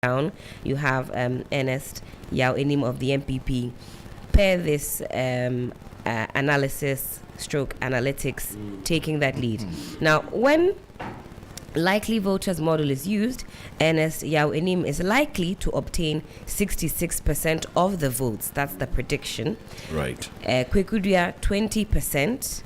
down, you have Ernest Yao Enim of the MPP. Pair this analysis stroke analytics taking that lead. Now, when likely voters model is used, Ernest Yao Enim is likely to obtain 66% of the votes. That's the prediction. Right. Kwekudua 20%.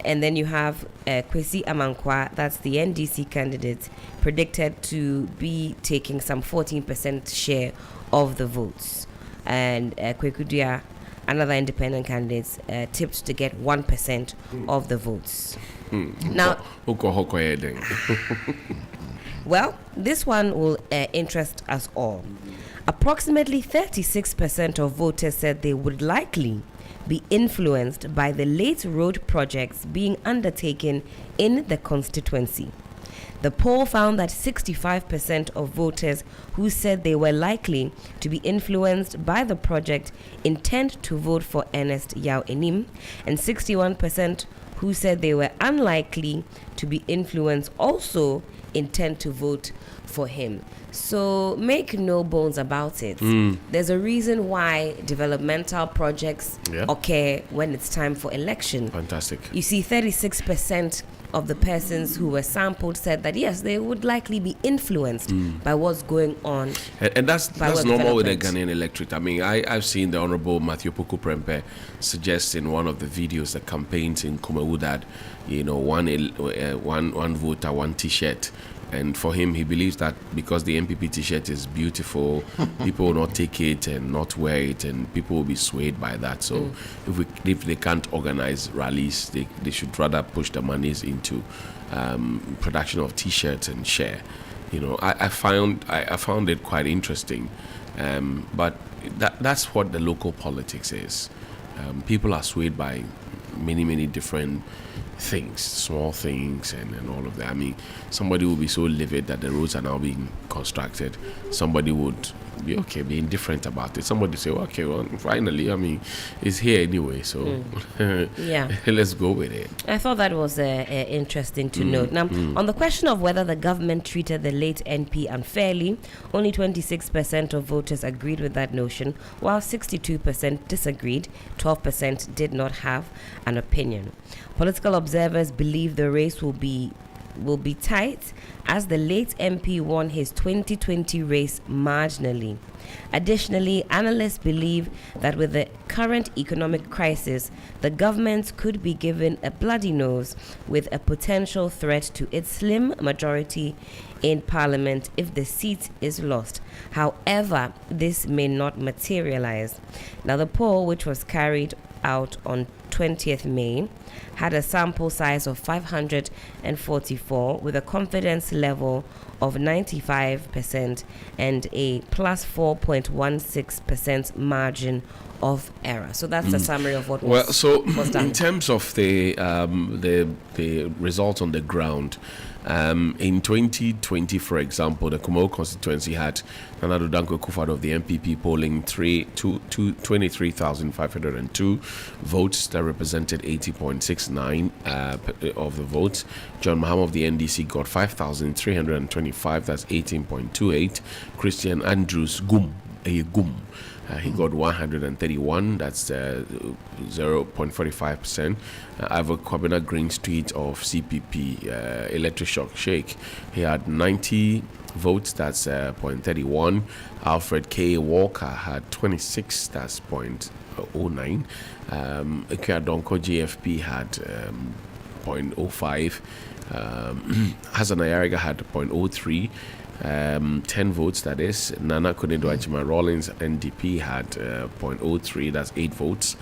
And then you have Kwesi Amankwa, that's the NDC candidate, predicted to be taking some 14% share of the votes. And Kwekudua, another independent candidate, tipped to get 1% of the votes. Now, well, this one will interest us all. Approximately 36% of voters said they would likely be influenced by the late road projects being undertaken in the constituency. The poll found that 65% of voters who said they were likely to be influenced by the project intend to vote for Ernest Yao Enim, and 61% who said they were unlikely to be influenced also intend to vote for him. So make no bones about it. There's a reason why developmental projects occur when it's time for election. Fantastic. You see, 36% of the persons who were sampled said that yes, they would likely be influenced by what's going on. And that's normal with the Ghanaian electorate. I mean, I've seen the Honorable Matthew Poku Prempe suggest in one of the videos, the campaigns in Kumawu, that one voter, one T-shirt. And for him, he believes that because the MPP T-shirt is beautiful, people will not take it and not wear it, and people will be swayed by that. So if they can't organize rallies, they should rather push the monies into production of T-shirts and share. I found it quite interesting, but that's what the local politics is. People are swayed by many different things, small things, and all of that. I mean, somebody will be so livid that the roads are now being constructed. Somebody would be indifferent about it. Somebody say, well, finally, I mean, it's here anyway, so let's go with it. I thought that was interesting to note. Now, on the question of whether the government treated the late NP unfairly, only 26% of voters agreed with that notion, while 62% disagreed. 12% did not have an opinion. Political observers believe the race will be tight, as the late MP won his 2020 race marginally. Additionally, analysts believe that with the current economic crisis, the government could be given a bloody nose, with a potential threat to its slim majority in parliament if the seat is lost. However, this may not materialize. Now, the poll, which was carried out on 20th May, had a sample size of 544 with a confidence level of 95% and a plus 4.16% margin of error. So that's a summary of what was done. In terms of the results on the ground, in 2020, for example, the Kumawu constituency had Nana Addo Dankwa Akufo-Addo of the MPP polling 23,502 votes that represented 80.69% of the votes. John Mahama of the NDC got 5,325, that's 18.28%. Christian Andrews Gum, he got 131, that's 0.45%. Ivor Kwabena Greenstreet of CPP, Electric Shock Shake, he had 90 votes, that's 0.31. Alfred K. Walker had 26, that's 0.09. Donko JFP had 0.05. Hassan Ayariga had 0.03. 10 votes, that is. Nana Konedo Ajima Rawlings NDP had 0.03, that's 8 votes.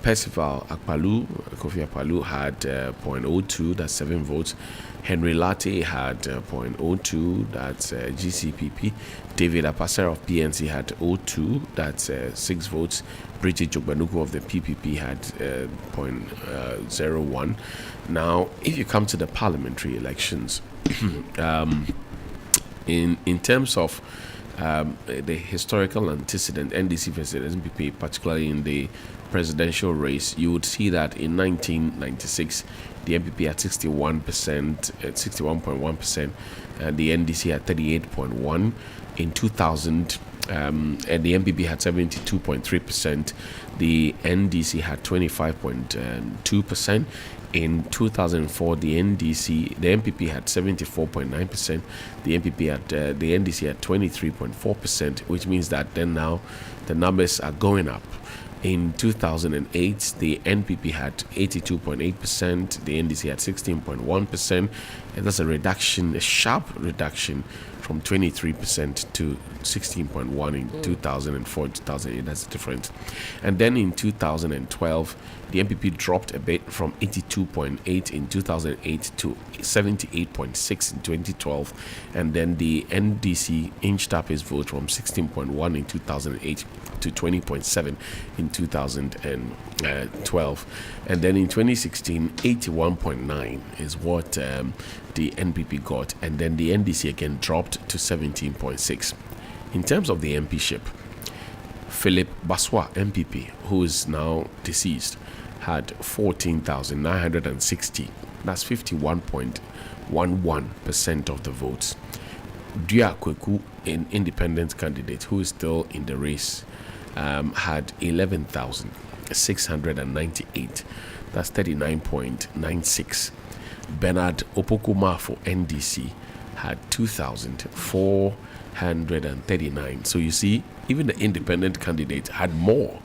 Percival Kofi Akpalu had 0.02, that's 7 votes. Henry Latte had 0.02, that's GCPP. David Apaser of PNC had 0.02, that's 6 votes. Bridget Jogbanuku of the PPP had 0.01. Now, if you come to the parliamentary elections, in terms of the historical antecedent, NDC versus NPP, particularly in the presidential race, you would see that in 1996, the NPP had 61%, 61.1%, and the NDC had 38.1%. In 2000, and the NPP had 72.3%. The NDC had 25.2%. In 2004, the NPP had 74.9%. The NDC had 23.4%, which means that then now the numbers are going up. In 2008, the NPP had 82.8%, the NDC had 16.1%, and that's a sharp reduction from 23% to 16.1% in 2004 and 2008. That's the difference. And then in 2012, the NPP dropped a bit from 82.8 in 2008 to 78.6 in 2012, and then the NDC inched up his vote from 16.1 in 2008 to 20.7 in 2012, and then in 2016, 81.9 is what the NPP got, and then the NDC again dropped to 17.6. In terms of the MPship, Philip Baswa, MPP, who is now deceased, had 14,960. That's 51.11% of the votes. Dua Kweku, an independent candidate who is still in the race, had 11,698. That's 39.96. Bernard Opokuma for NDC had 2,439. So you see, even the independent candidate had more.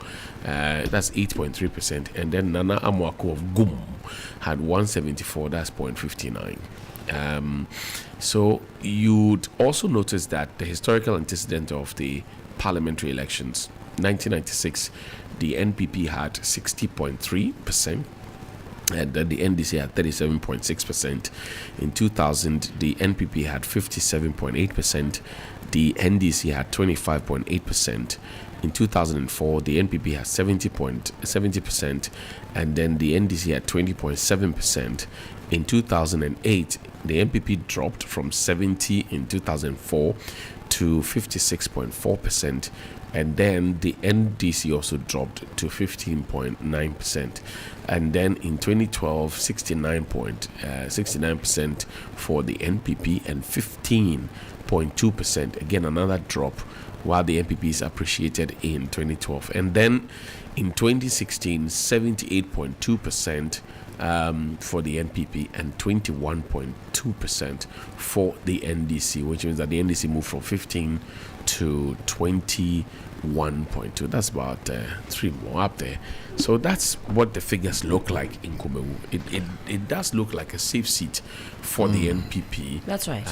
That's 8.3%. And then Nana Amwako of Gum had 174. That's 0.59. So you'd also notice that the historical antecedent of the parliamentary elections, 1996, the NPP had 60.3%. And then the NDC had 37.6%. In 2000, the NPP had 57.8%. The NDC had 25.8%. In 2004, the NPP had 70%, and then the NDC had 20.7%. In 2008, the NPP dropped from 70 in 2004 to 56.4%. And then the NDC also dropped to 15.9%. And then in 2012, 69% for the NPP and 15.2%. Again, another drop, while the NPP is appreciated in 2012. And then in 2016, 78.2% for the NPP and 21.2% for the NDC, which means that the NDC moved from 15 to 21.2. That's about 3 more up there. So that's what the figures look like in Kumewu. It does look like a safe seat for the NPP. That's right.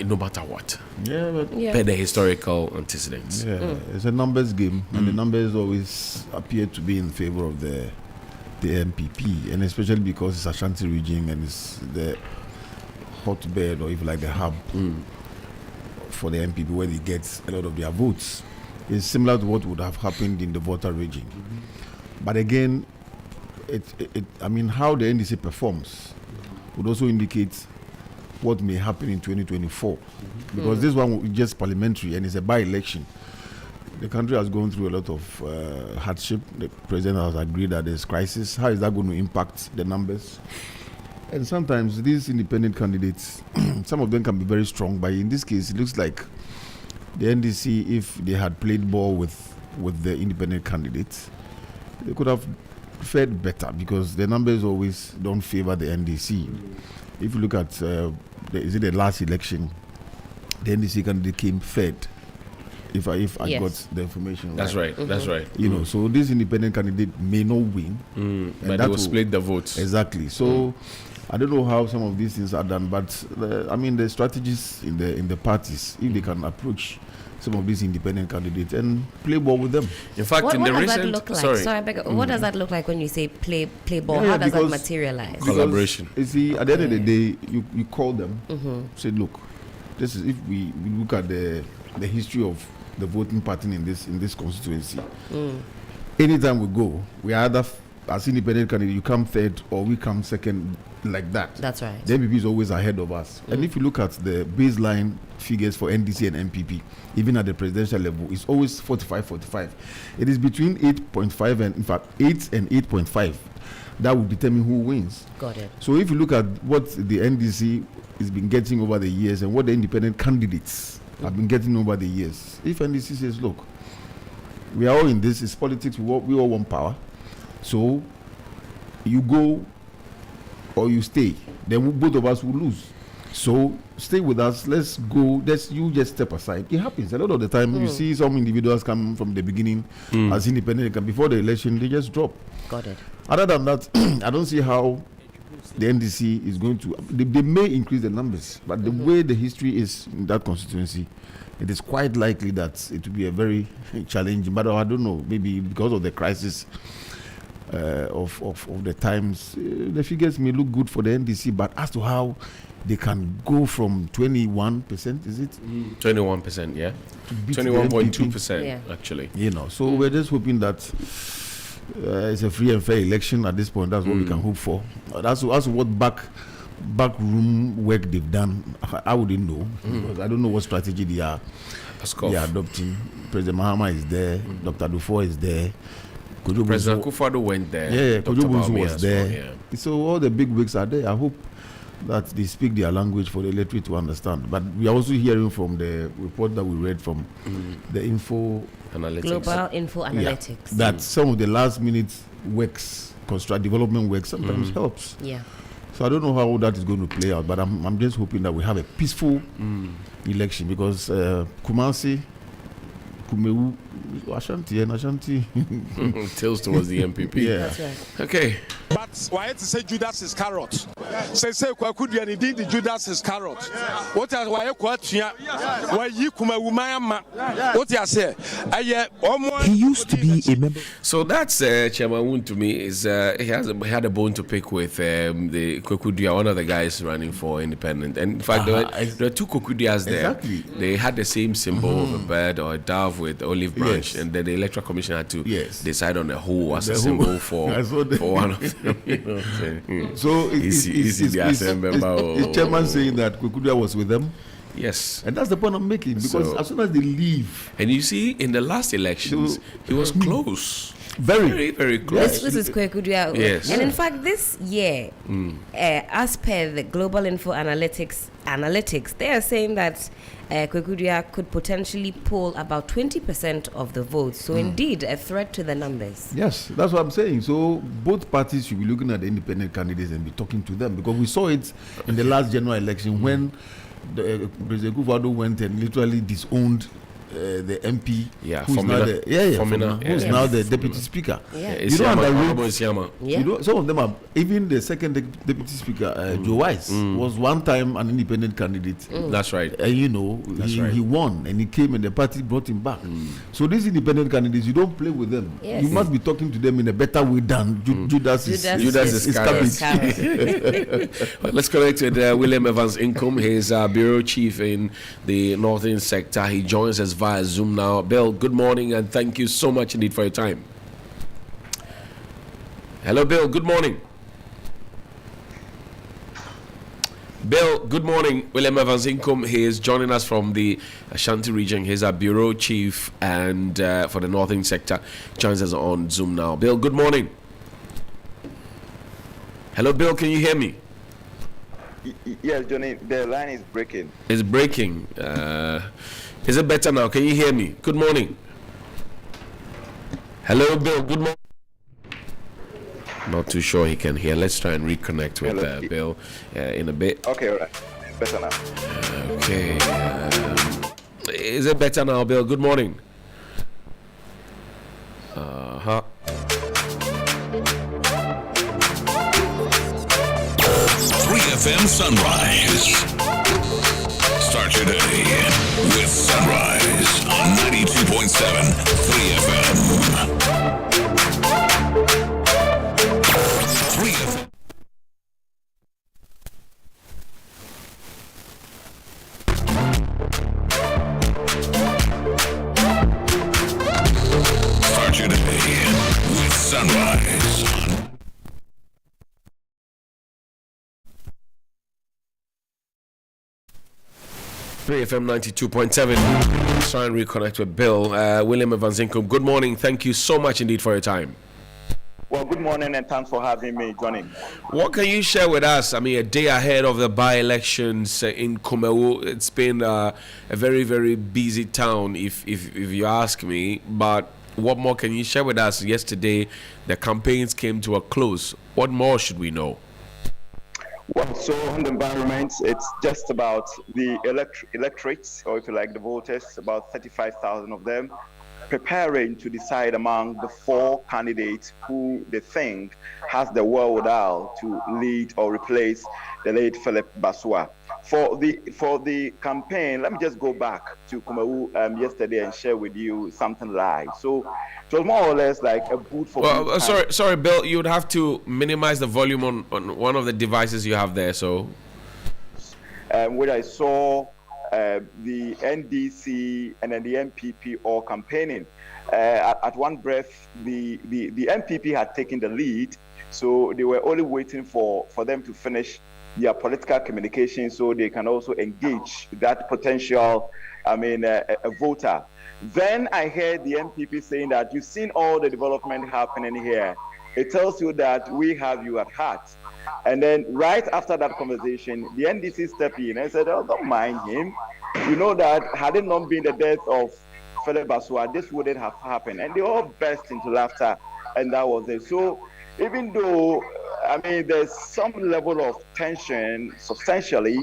No matter what. Yeah, but Per the historical antecedents. yeah, it's a numbers game, and the numbers always appear to be in favor of the NPP, and especially because it's Ashanti region and it's the hotbed, or if like the hub for the NPP, where they get a lot of their votes. It's similar to what would have happened in the Volta region. But again, I mean, how the NDC performs would also indicate what may happen in 2024, because this one is just parliamentary and it's a by-election. The country has gone through a lot of hardship. The president has agreed that there's crisis. How is that going to impact the numbers? And sometimes these independent candidates, some of them can be very strong, but in this case, it looks like the NDC, if they had played ball with the independent candidates, they could have fared better, because the numbers always don't favor the NDC. If you look at the last election, the NDC candidate came third. If I Yes. got the information right. That's right. That's right. You know, so this independent candidate may not win. But they will split the votes. Exactly. So I don't know how some of these things are done, but the strategies in the parties, if they can approach some of these independent candidates and play ball with them. In fact, What in the does recent... that look like? Sorry. Sorry, I beg, what does that look like when you say play ball? Yeah, How does that because- materialize? Because, Collaboration. You see, at the end of the day, you call them, say, look, this is, if we look at the history of the voting pattern in this constituency. Anytime we go, we either as independent candidate, you come third or we come second, like that. That's right. The MPP is always ahead of us. And if you look at the baseline figures for NDC and MPP, even at the presidential level, it's always 45-45. It is between 8.5 and, in fact, 8 and 8.5. That will determine who wins. Got it. So if you look at what the NDC has been getting over the years and what the independent candidates I've been getting over the years. If NDC says, look, we are all in this, it's politics, we all want power. So you go or you stay, then both of us will lose. So stay with us, let's go, you just step aside. It happens a lot of the time. You see some individuals come from the beginning as independent, and before the election they just drop. Got it. Other than that, I don't see how the NDC is going to, they may increase the numbers, but the way the history is in that constituency, it is quite likely that it will be a very challenging, but I don't know, maybe because of the crisis of the times, the figures may look good for the NDC, but as to how they can go from 21%, is it? 21%, yeah. 21.2%, actually. So we're just hoping that it's a free and fair election at this point. That's what we can hope for. That's what backroom work they've done. I wouldn't know. Because I don't know what strategy they are adopting. President Mahama is there. Dr. Dufo is there. President Akufo-Addo went there. Yeah, Kojo was there. Well, yeah. So all the big wigs are there. I hope that they speak their language for the electorate to understand. But we are also hearing from the report that we read from the Info Analytics. Global Info Analytics. That some of the last minute works, development work sometimes helps. Yeah. So I don't know how that is going to play out, but I'm just hoping that we have a peaceful election, because Kumasi, Kumewu, Ashanti. Tilts towards the MPP. Yeah. That's right. Okay. But why to say Judas is carrot? Say Kwaku and indeed the Judas is carrot. What is why why you what you say? He used to be a member. So that's Chairman Woon to me is he had a bone to pick with the Kokudia, one of the guys running for independent. And in fact, there were two Kokudias there. Exactly. They had the same symbol of a bird or a dove with olive branch, and then the electoral commission had to decide on the whole as a symbol for one of them. So is the chairman saying that Kokudia was with them? Yes. And that's the point I'm making, because as soon as they leave. And you see, in the last elections, he was close. Very, very close. This is Kwekudia. Yes. And in fact, this year, as per the Global Info Analytics, they are saying that Kwekudia could potentially poll about 20% of the votes. So indeed, a threat to the numbers. Yes, that's what I'm saying. So both parties should be looking at the independent candidates and be talking to them, because we saw it in the last general election when President Akufo-Addo went and literally disowned the MP, who's now the deputy speaker. You don't underrate. Some of them are, even the second deputy speaker, Joe Wise, was one time an independent candidate. That's right. And he won, and he came, and the party brought him back. So these independent candidates, you don't play with them. You must be talking to them in a better way than Judas is cabbage. Well, let's connect with William Evans Nkum. He's bureau chief in the northern sector. He joins us via Zoom now. Bill, good morning, and thank you so much indeed for your time. Hello, Bill. Good morning. Bill, good morning. William Evans Nkum, he is joining us from the Ashanti region. He's our bureau chief and for the northern sector. Joins us on Zoom now. Bill, good morning. Hello, Bill. Can you hear me? Yes, Johnny. The line is breaking. It's breaking. Is it better now? Can you hear me? Good morning. Hello, Bill. Good morning. Not too sure he can hear. Let's try and reconnect with Bill in a bit. Okay, all right. Better now. Okay. Is it better now, Bill? Good morning. 3FM Sunrise. Start your day with Sunrise on 92.7 3FM. 3FM. Start your day with Sunrise on 3FM 92.7. Try and reconnect with Bill. William Evans Nkum, good morning. Thank you so much indeed for your time. Well, good morning and thanks for having me, Johnny. What can you share with us? I mean, a day ahead of the by-elections in Kumewu, it's been a very, very busy town, if you ask me. But what more can you share with us? Yesterday, the campaigns came to a close. What more should we know? Well, so on the environment, it's just about the electorates, or if you like, the voters, about 35,000 of them, preparing to decide among the 4 candidates who they think has the wherewithal to lead or replace the late Philip Basua. For the campaign, let me just go back to Kumewu yesterday and share with you something live. So it was more or less like a boot for. Well, sorry, Bill. You would have to minimize the volume on one of the devices you have there. So, what I saw. The NDC and then the MPP all campaigning. At one breath, the MPP had taken the lead, so they were only waiting for them to finish their political communication so they can also engage that potential, a voter. Then I heard the MPP saying that you've seen all the development happening here. It tells you that we have you at heart. And then right after that conversation, the NDC stepped in and said, oh, don't mind him. You know that had it not been the death of Philip Basua, this wouldn't have happened. And they all burst into laughter, and that was it. So even though, there's some level of tension substantially,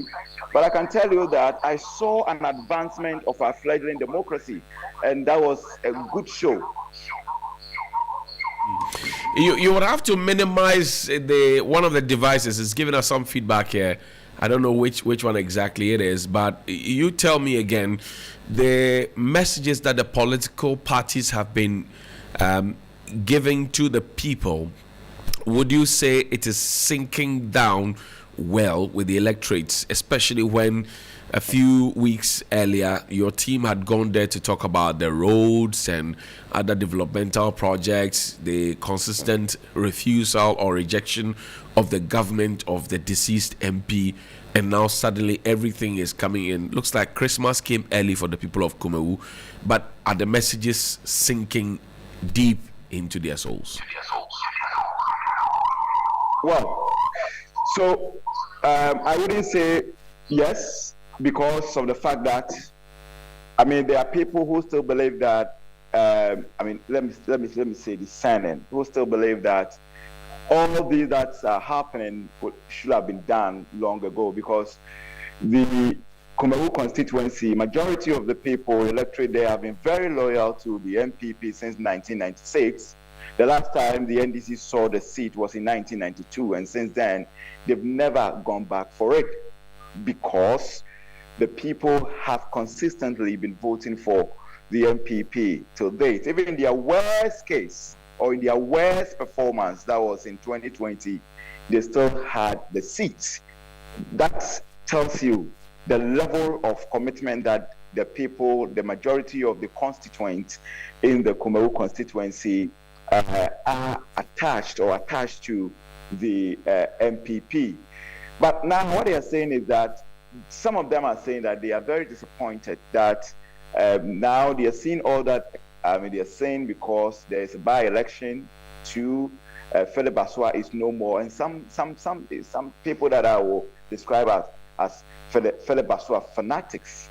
but I can tell you that I saw an advancement of our fledgling democracy, and that was a good show. You would have to minimize one of the devices. It's giving us some feedback here. I don't know which one exactly it is, but you tell me again the messages that the political parties have been giving to the people. Would you say it is sinking down well with the electorates, especially when a few weeks earlier your team had gone there to talk about the roads and other developmental projects, the consistent refusal or rejection of the government of the deceased MP, and now suddenly everything is coming in. Looks like Christmas came early for the people of Kumewu, but are the messages sinking deep into their souls? Well, so I wouldn't say yes, because of the fact that there are people who still believe that let me say discerning, who still believe that all these that are happening should have been done long ago, because the Kumewu constituency, majority of the people electorate there have been very loyal to the MPP since 1996. The last time the NDC saw the seat was in 1992, and since then they've never gone back for it, because the people have consistently been voting for the MPP till date. Even in their worst case, or in their worst performance, that was in 2020, they still had the seats. That tells you the level of commitment that the people, the majority of the constituents in the Kumewu constituency are attached to the MPP. But now what they are saying is that some of them are saying that they are very disappointed that now they are seeing all that. They are saying because there is a by-election to Philip Basua is no more, and some people that I will describe as Philip Basua fanatics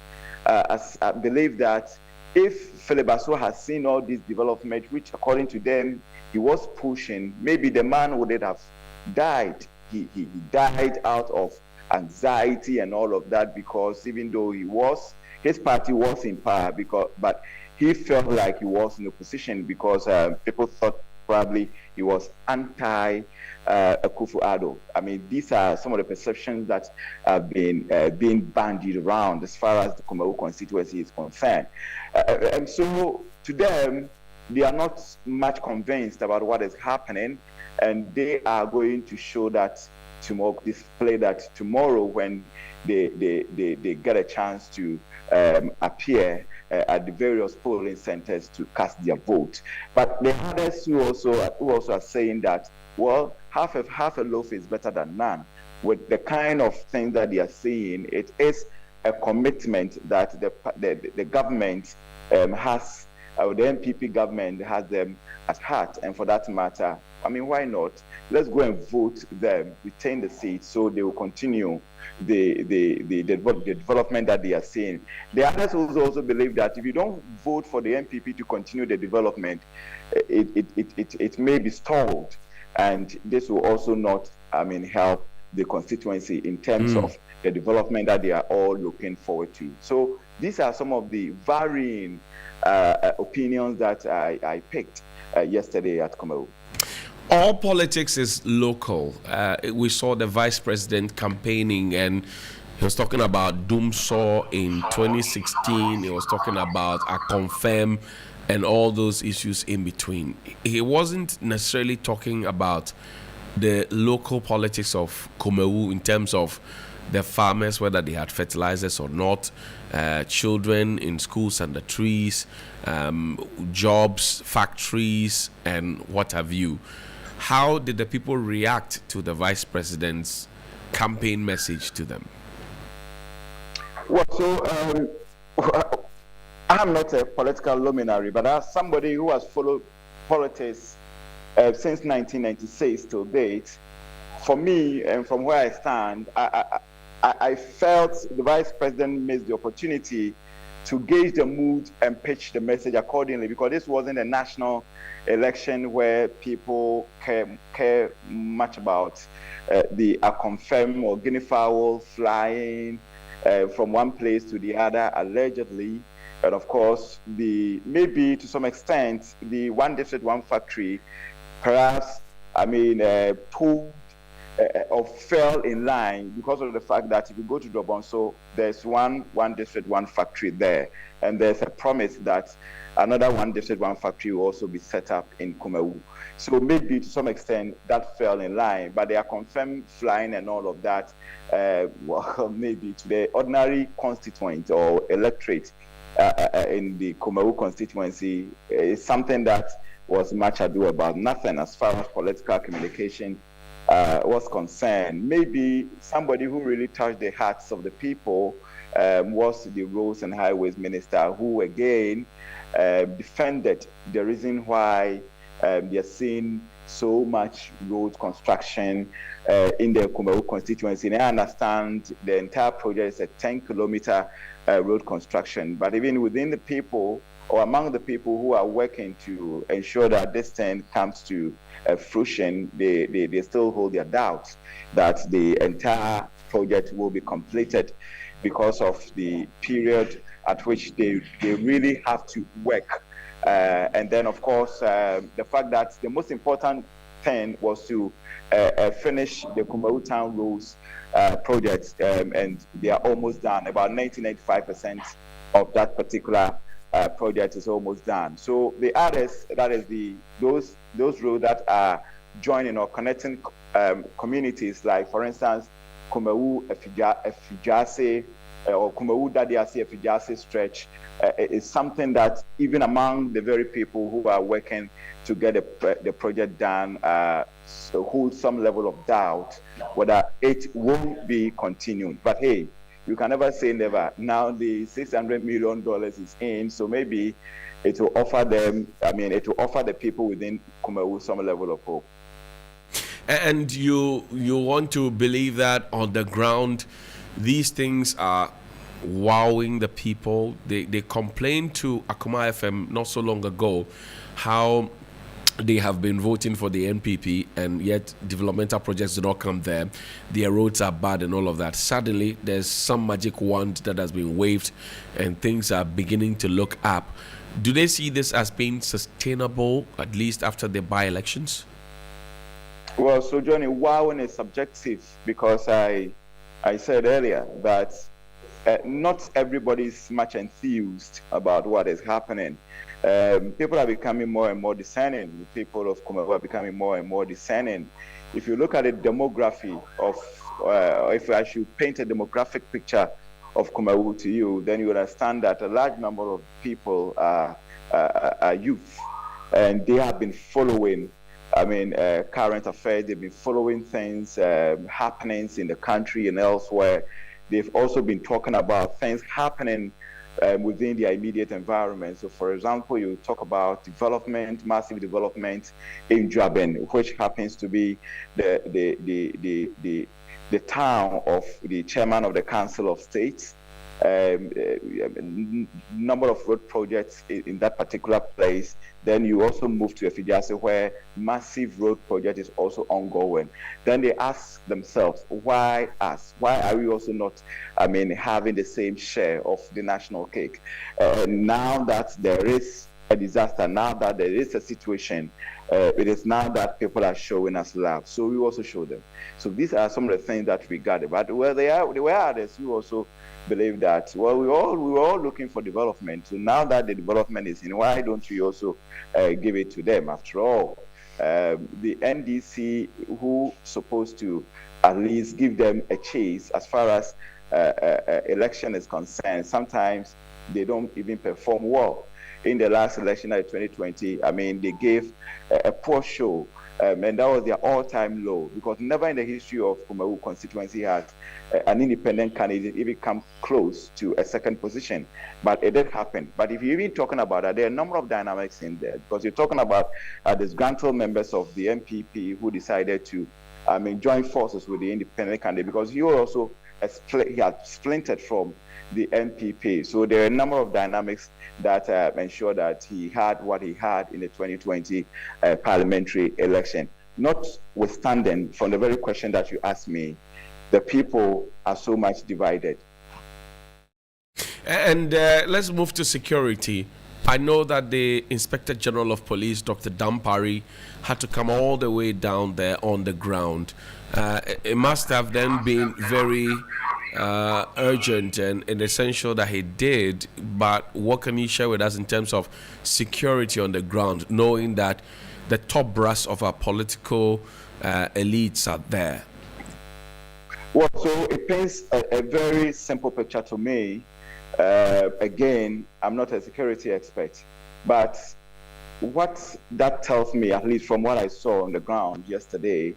believe that if Philip Basua has seen all this development, which according to them he was pushing, maybe the man wouldn't have died. He died out of anxiety and all of that, because even though his party was in power, but he felt like he was in opposition because people thought probably he was anti-Akufo-Addo. These are some of the perceptions that have been being bandied around as far as the Kumewu constituency is concerned. And so to them, they are not much convinced about what is happening, and they are going to show that display that tomorrow when they get a chance to appear at the various polling centers to cast their vote. But the others who also are saying that, well, half a loaf is better than none. With the kind of thing that they are saying, it is a commitment that the government has the NPP government has them at heart, and for that matter, I mean, why not? Let's go and vote them, retain the seat, so they will continue the development that they are seeing. The others also believe that if you don't vote for the NPP to continue the development, it may be stalled, and this will also not, I mean, help the constituency in terms of the development that they are all looking forward to. So these are some of the varying opinions that I picked yesterday at Kumawu. All politics is local. We saw the vice president campaigning, and he was talking about Doomsaw in 2016. He was talking about a confirm and all those issues in between. He wasn't necessarily talking about the local politics of Kumawu in terms of the farmers, whether they had fertilizers or not, children in schools and the trees, jobs, factories, and what have you. How did the people react to the vice president's campaign message to them? Well, so I'm not a political luminary, but as somebody who has followed politics since 1996 till date, for me and from where I stand, I felt the vice president missed the opportunity to gauge the mood and pitch the message accordingly, because this wasn't a national election where people care much about the confirm or guinea fowl flying from one place to the other allegedly. And of course, maybe to some extent, the one district, one factory, perhaps, I mean, pulled or fell in line because of the fact that if you go to Dobonso, there's one district, one factory there. And there's a promise that another one district, one factory will also be set up in Kumawu. So maybe to some extent that fell in line, but they are confirmed flying and all of that, well, maybe to the ordinary constituent or electorate in the Kumawu constituency is something that was much ado about nothing as far as political communication was concerned. Maybe somebody who really touched the hearts of the people was the Roads and Highways Minister, who again defended the reason why they are seeing so much road construction in the Kumawu constituency. And I understand the entire project is a 10-kilometer road construction, but even within the people or among the people who are working to ensure that this thing comes to fruition, they still hold their doubts that the entire project will be completed because of the period at which they really have to work. And then, of course, the fact that the most important thing was to finish the Kumawu Town Roads project, and they are almost done. About 90-95% of that particular project is almost done. So the others, that is those roads that are joining or connecting communities, like for instance, Kumawu Efijase or Kumawu Dadiase Efijase stretch, is something that even among the very people who are working to get the project done, hold some level of doubt whether it won't be continued. But hey, you can never say never. Now the $600 million is in, so maybe it will offer them, it will offer the people within Kumawu some level of hope. And you want to believe that on the ground, these things are wowing the people. They complained to Akuma FM not so long ago how they have been voting for the NPP and yet developmental projects do not come there. Their roads are bad and all of that. Suddenly, there's some magic wand that has been waved and things are beginning to look up. Do they see this as being sustainable, at least after the by-elections? Well, so Johnny, wowing is subjective because I said earlier that not everybody is much enthused about what is happening. People are becoming more and more discerning. The people of Kumawu are becoming more and more discerning. If you look at the demography of, if I should paint a demographic picture of Kumawu to you, then you understand that a large number of people are youth, and they have been following current affairs. They've been following things, happenings in the country and elsewhere. They've also been talking about things happening within their immediate environment. So, for example, you talk about development, massive development in Dwaben, which happens to be the town of the chairman of the Council of States. Number of road projects in that particular place. Then you also move to Efijase, where massive road project is also ongoing. Then they ask themselves, why us? Why are we also not, having the same share of the national cake? Now that there is a disaster, now that there is a situation, it is now that people are showing us love. So we also show them. So these are some of the things that we got. But where there were others who also believe that, well, we were all looking for development. So now that the development is in, why don't we also give it to them? After all, the NDC, who supposed to at least give them a chase as far as election is concerned, sometimes they don't even perform well. In the last election at 2020, they gave a poor show, and that was their all-time low, because never in the history of Kumawu constituency has an independent candidate even come close to a second position. But it did happen. But if you're even talking about that, there are a number of dynamics in there, because you're talking about disgruntled members of the MPP who decided to join forces with the independent candidate, because he also he had splintered from the MPP. So there are a number of dynamics that ensure that he had what he had in the 2020 parliamentary election. Notwithstanding, from the very question that you asked me, the people are so much divided. And let's move to security. I know that the Inspector General of Police, Dr. Dampari, had to come all the way down there on the ground. It must have then been very urgent and essential that he did, but what can you share with us in terms of security on the ground, knowing that the top brass of our political elites are there? Well, so it paints a very simple picture to me. Again, I'm not a security expert, but what that tells me, at least from what I saw on the ground yesterday,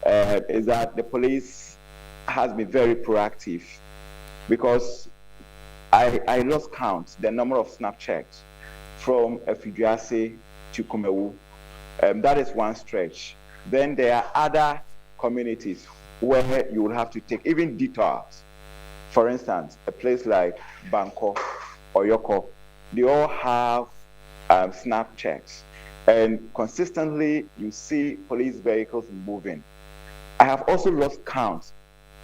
is that the police has been very proactive, because I lost count the number of snap checks from Efijase to Kumawu. That is one stretch. Then there are other communities where you will have to take even detours. For instance, a place like Banko or Yoko, they all have snap checks, and consistently you see police vehicles moving. I have also lost count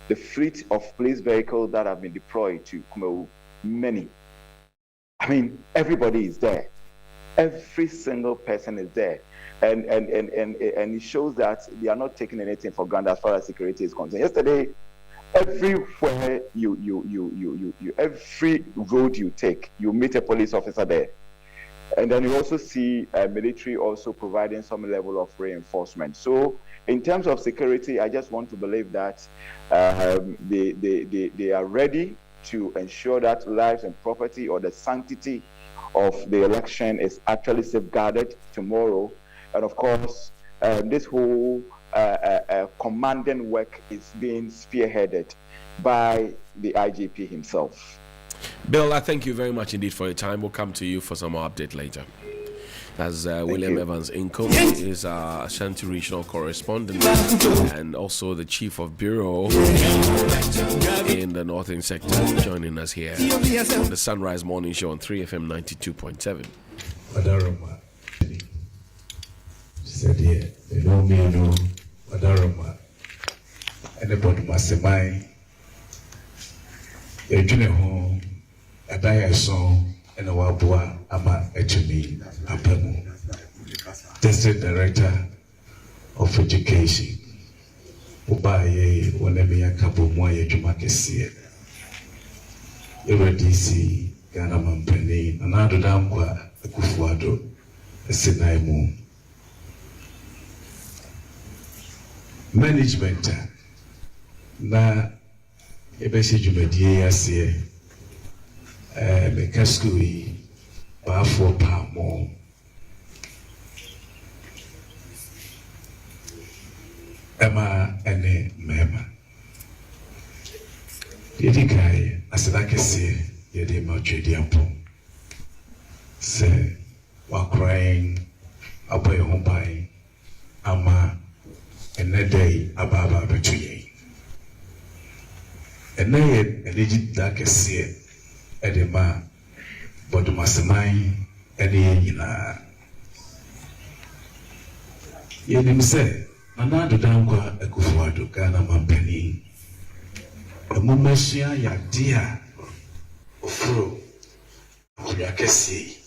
the fleet of police vehicles that have been deployed to Kumawu. Many. Everybody is there. Every single person is there. And it shows that they are not taking anything for granted as far as security is concerned. Yesterday, everywhere every road you take, you meet a police officer there. And then you also see military also providing some level of reinforcement. So in terms of security, I just want to believe that they are ready to ensure that lives and property, or the sanctity of the election, is actually safeguarded tomorrow. And of course, this whole commanding work is being spearheaded by the IGP himself. Bill, I thank you very much indeed for your time. We'll come to you for some more update later. As William Evans Nkum is our Ashanti Regional Correspondent and also the Chief of Bureau in the Northern Sector, joining us here on the Sunrise Morning Show on 3FM 92.7. Said, yeah, they know me, you know, Wadaroma, anybody must say, my, a junior home, a dire song, and a wabua, ama, a chimney, a pemu. District Director of Education, Ubaye, Wanemi, Kabu, Moya, Jumakesi, DC, Ghana Mampeni, another Damqua, a Kufuado, a Sinaimu. Management na ebesi jumedie ase meka school yi ba for pamo ema ene mema yedi kai aseda kese yɛde ma twɛdi apɔ sɛ wakran abɔ yɛn ho ban ama ɛnɛ da yi aba abɛto yɛn ɛnɛ yɛ anigye da kɛseɛ ɛde ma bɔdɔmaseman ɛne yɛn nyinaa yɛnim sɛ Nana Addo Dankwa Akufo-Addo Ghana mampanin ɛmomasua yɛade a ɔforo akonnwa kɛseɛ yi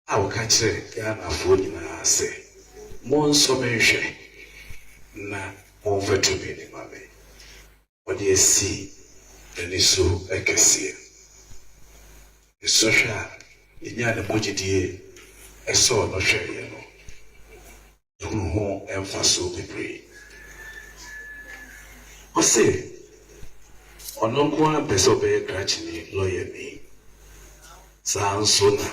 a wɔka kyerɛ Ghanafoɔ nyinaa sɛ monsɔ menhwɛ na momfa tumi ne ma me wɔde asi n'ani so ɛkɛseɛ ɛsɔhwɛ a yɛnya ne mogyedie ɛsɔɔ no hwɛeɛ no yɛhunu ho ɛmfa so bebree ɔse ɔno nko a pɛ sɛ ɔbɛyɛ krakyene lɔyɛni saa nso na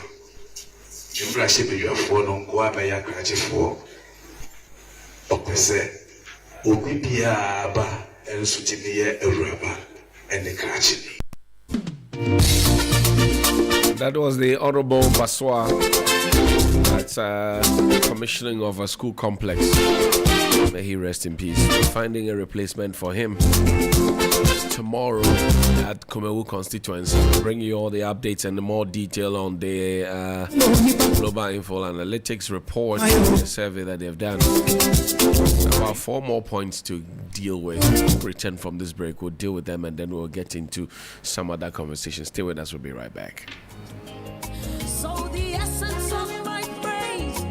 mmarahyɛbadwafoɔ no nko a bɛyɛ akrakyefoɔ ɔpɛ sɛ obi biara ba ɛnso tumi yɛ awuraba ɛne krakyene. That was the Honorable Baswa. That's commissioning of a school complex. May he rest in peace. We're finding a replacement for him tomorrow at Kumewu constituency. We'll bring you all the updates and the more detail on the Global Info Analytics report, the survey that they've done. About 4 more points to deal with. Return from this break, we'll deal with them and then we'll get into some other conversations. Stay with us, we'll be right back. So the essence of my praise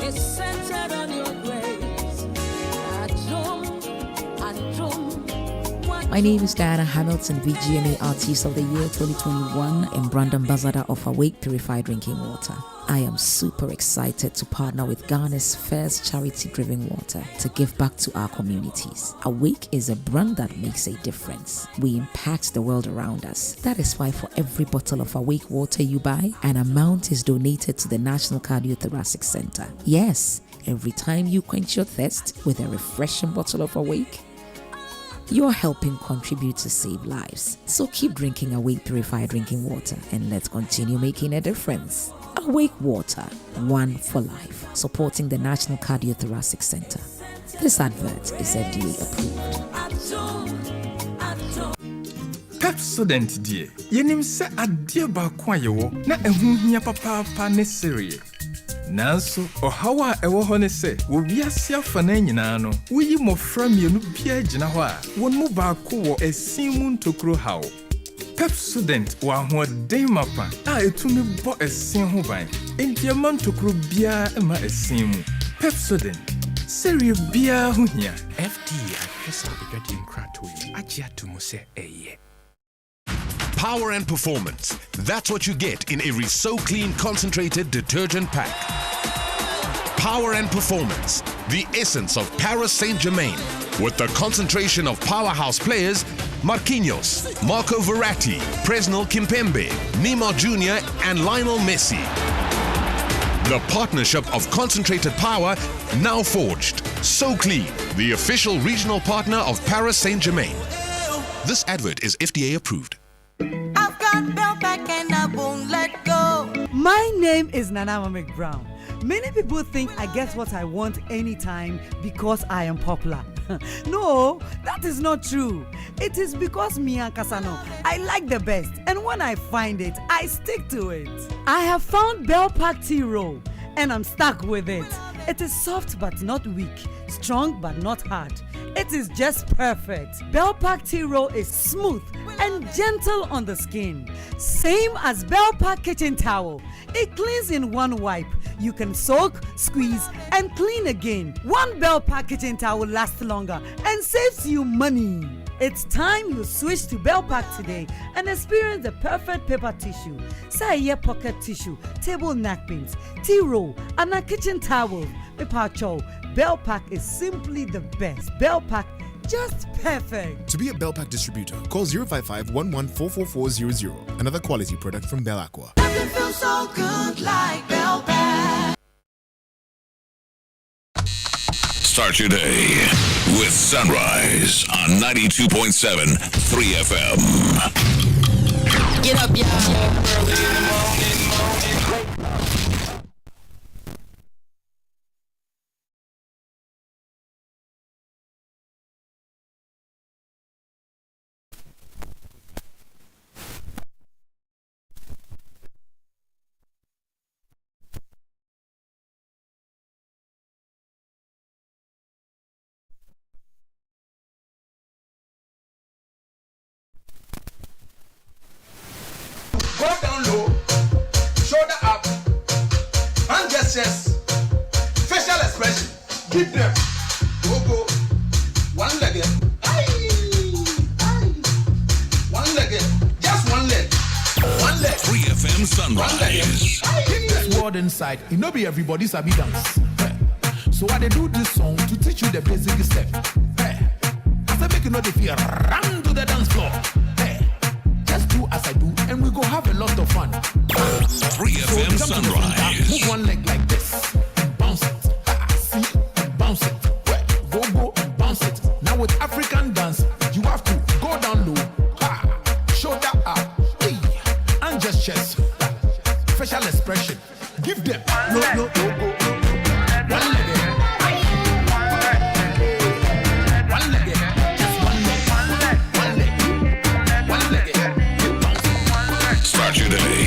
is centered on your grace. My name is Diana Hamilton, VGMA Artist of the Year 2021 and brand ambassador of Awake Purified Drinking Water. I am super excited to partner with Ghana's first charity-driven water to give back to our communities. Awake is a brand that makes a difference. We impact the world around us. That is why for every bottle of Awake water you buy, an amount is donated to the National Cardiothoracic Center. Yes, every time you quench your thirst with a refreshing bottle of Awake, you're helping contribute to save lives. So keep drinking Awake Purified Drinking Water and let's continue making a difference. Awake Water, one for life, supporting the National Cardiothoracic Center. This advert is FDA approved. Pepsodent dear, yenim se adie ba kwa yewo na ehun hia papa ne serie. Nanso ohawa ewo ho ne se wo wiase afa na nyina no woyi mofra mienu bia gina ho a won mu ba ko wo esin mu ntokro hawo. Pepsodent wa ho den mapa a etumi bo esin ho ban entia man ntokro bia ma esin mu. Pepsodent serie bia ho hia FDA ahwesa obedwadi nkrato yi agye atomo se eye. Power and performance. That's what you get in every So Clean concentrated detergent pack. Power and performance. The essence of Paris Saint-Germain. With the concentration of powerhouse players, Marquinhos, Marco Verratti, Presnel Kimpembe, Neymar Jr. and Lionel Messi. The partnership of concentrated power now forged. So Clean, the official regional partner of Paris Saint-Germain. This advert is FDA approved. I've got Bell back and I won't let go. My name is Nana McBrown. Many people think I get what I want anytime because I am popular. No, that is not true. It is because me and Kasano, I like the best, and when I find it, I stick to it. I have found Bell Pack Tea Roll, and I'm stuck with it. It is soft but not weak, strong but not hard. It is just perfect. Bell Pack Tea Roll is smooth and gentle on the skin. Same as Bell Pack Kitchen Towel. It cleans in one wipe. You can soak, squeeze, and clean again. One Bell Pack Kitchen Towel lasts longer and saves you money. It's time you switch to Bell Pack today and experience the perfect paper tissue. Say pocket tissue, table napkins, tea roll, and a kitchen towel. Paper chow. Bell Pack is simply the best. Bell Pack, just perfect. To be a Bell Pack distributor, call 055-11-44400. Another quality product from Bell Aqua. Nothing feels so good like Bell Pack. Start your day with Sunrise on 92.7 3FM. Get up, y'all. Early in the morning. Go down low, shoulder up, hand gestures, facial expression. Give them. Go. One leg. Aye. One leg. Just one leg. One leg. 3FM Sunrise. In this world inside, it no be everybody sabi dance. So I dey do this song to teach you the basic step. I say make you know the fear, run to the dance floor. Just do as I do, and we go have a lot of fun. 3FM so Sunrise. Move one leg like this and bounce it. See, and bounce it. Go and bounce it. Now with African dance, you have to go down low, shoulder up, and just chest. Facial expression. Give them no. One leg. One leg. Just one leg. One leg. One leg. Start your day